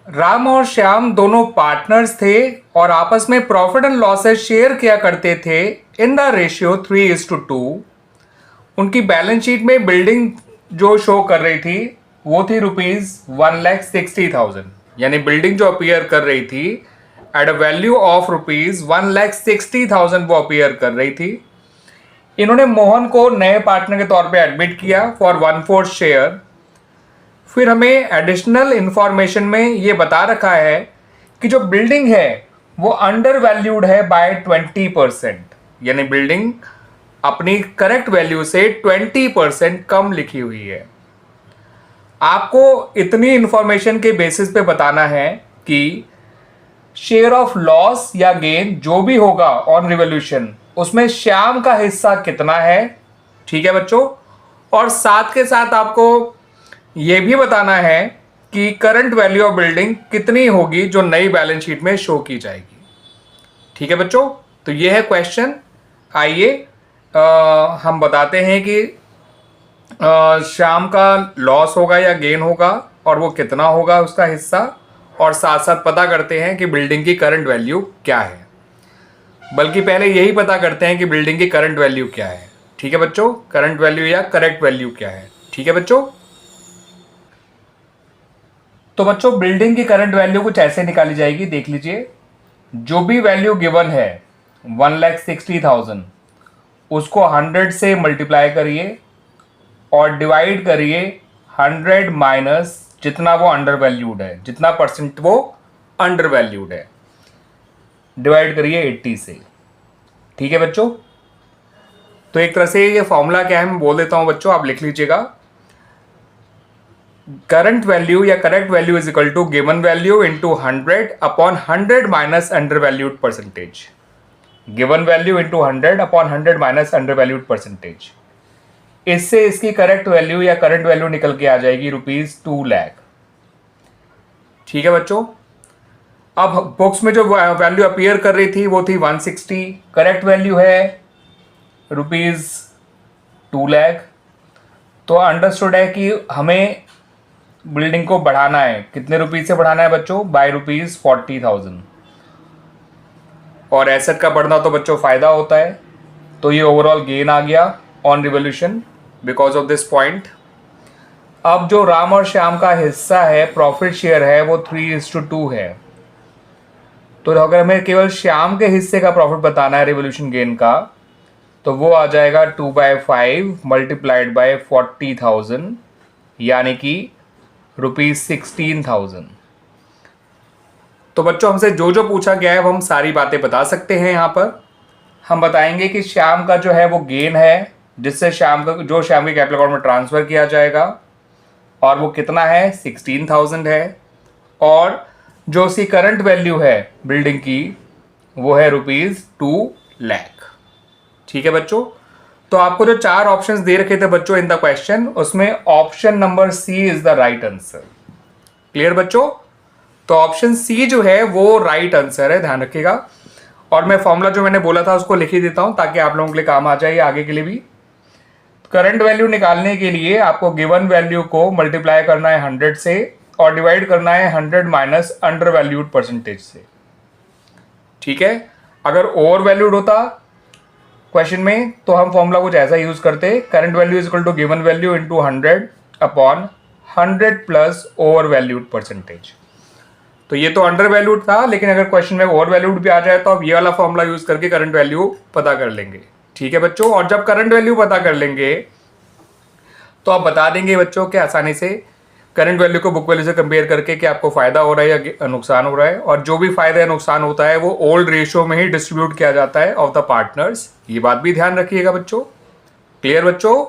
राम और श्याम दोनों पार्टनर्स थे और आपस में प्रॉफिट एंड लॉसेस शेयर किया करते थे इन द रेशियो 3:2। उनकी बैलेंस शीट में बिल्डिंग जो शो कर रही थी वो थी ₹1,60,000, यानी बिल्डिंग जो अपीयर कर रही थी एट अ वैल्यू ऑफ ₹1,60,000 वो अपीयर कर रही थी। इन्होंने मोहन को नए पार्टनर के तौर पे एडमिट किया फॉर 1/4 शेयर। फिर हमें एडिशनल इंफॉर्मेशन में ये बता रखा है कि जो बिल्डिंग है वो अंडर वैल्यूड है बाय 20%, यानी बिल्डिंग अपनी करेक्ट वैल्यू से 20% कम लिखी हुई है। आपको इतनी इंफॉर्मेशन के बेसिस पे बताना है कि शेयर ऑफ लॉस या गेन जो भी होगा ऑन रिवॉल्यूशन उसमें श्याम का हिस्सा कितना है। ठीक है बच्चों, और साथ के साथ आपको यह भी बताना है कि करंट वैल्यू ऑफ बिल्डिंग कितनी होगी जो नई बैलेंस शीट में शो की जाएगी। ठीक है बच्चों, तो यह है क्वेश्चन। आइए हम बताते हैं कि श्याम का लॉस होगा या गेन होगा और वो कितना होगा उसका हिस्सा, और साथ साथ पता करते हैं कि बिल्डिंग की करंट वैल्यू क्या है। बल्कि पहले यही पता करते हैं कि बिल्डिंग की करंट वैल्यू क्या है। ठीक है बच्चों, करंट वैल्यू या करेक्ट वैल्यू क्या है। ठीक है बच्चों, तो बच्चों बिल्डिंग की करंट वैल्यू कुछ ऐसे निकाली जाएगी, देख लीजिए। जो भी वैल्यू गिवन है 1,60,000 उसको 100 से मल्टीप्लाई करिए और डिवाइड करिए 100 माइनस जितना वो अंडर वैल्यूड है, जितना परसेंट वो अंडर वैल्यूड है, डिवाइड करिए 80 से। ठीक है बच्चों, तो एक तरह से ये फॉर्मूला क्या है मैं बोल देता हूं बच्चों, आप लिख लीजिएगा। करंट वैल्यू या correct value is equal to given value into 100 upon 100 minus under valued percentage. Given value into 100 upon 100 minus under valued percentage. इससे इसकी करेक्ट वैल्यू या करंट वैल्यू निकल के आ जाएगी ₹2 लाख। ठीक है बच्चों, अब बुक्स में जो वैल्यू अपीयर कर रही थी वो थी 160, करेक्ट वैल्यू है ₹2 लाख। तो अंडरस्टूड है कि हमें बिल्डिंग को बढ़ाना है, कितने रुपीज से बढ़ाना है बच्चों, बाय ₹40,000। और एसेट का बढ़ना तो बच्चों फायदा होता है, तो ये ओवरऑल गेन आ गया on revolution because of this point. अब जो राम और श्याम का हिस्सा है, प्रॉफिट शेयर है, वो 3:2 है। तो अगर हमें केवल श्याम के हिस्से का प्रॉफिट बताना है रिवॉल्यूशन गेन का, तो वो आ जाएगा 2/5 मल्टीप्लाइड बाय 40,000, यानी कि ₹16,000। तो बच्चों हमसे जो जो पूछा गया है वो हम सारी बातें बता सकते हैं। यहाँ पर हम बताएंगे कि श्याम का जो है वो गेन है, जिससे श्याम के कैपिटल अकाउंट में ट्रांसफर किया जाएगा, और वो कितना है 16,000 है। और जो उसकी करंट वैल्यू है बिल्डिंग की वो है ₹2 लाख। ठीक है बच्चों, तो आपको जो 4 ऑप्शंस दे रखे थे बच्चों इन द क्वेश्चन, उसमें option number C is the right answer. Clear बच्चों, तो ऑप्शन सी जो है वो राइट आंसर है, ध्यान रखिएगा। और मैं फॉर्मूला जो मैंने बोला था उसको लिख ही देता हूं ताकि आप लोगों के लिए काम आ जाए आगे के लिए भी। करंट वैल्यू निकालने के लिए आपको गिवन वैल्यू को मल्टीप्लाई करना है 100 से और डिवाइड करना है 100 माइनस अंडर वैल्यूड परसेंटेज से। ठीक है, अगर ओवर वैल्यूड होता क्वेश्चन में तो हम फॉर्मूला कुछ ऐसा यूज करते, current value is equal to given value into 100 upon 100 plus over valued percentage. तो ये तो अंडर वैल्यूड था, लेकिन अगर क्वेश्चन में ओवर वैल्यूड भी आ जाए तो आप ये वाला फॉर्मूला यूज करके करंट वैल्यू पता कर लेंगे। ठीक है बच्चों, और जब करंट वैल्यू पता कर लेंगे तो आप बता देंगे बच्चों कि आसानी से करंट वैल्यू को बुक वैल्यू से कंपेयर करके कि आपको फायदा हो रहा है या नुकसान हो रहा है। और जो भी फायदा या नुकसान होता है वो ओल्ड रेशियो में ही डिस्ट्रीब्यूट किया जाता है ऑफ द पार्टनर्स। ये बात भी ध्यान रखिएगा बच्चों। क्लियर बच्चों।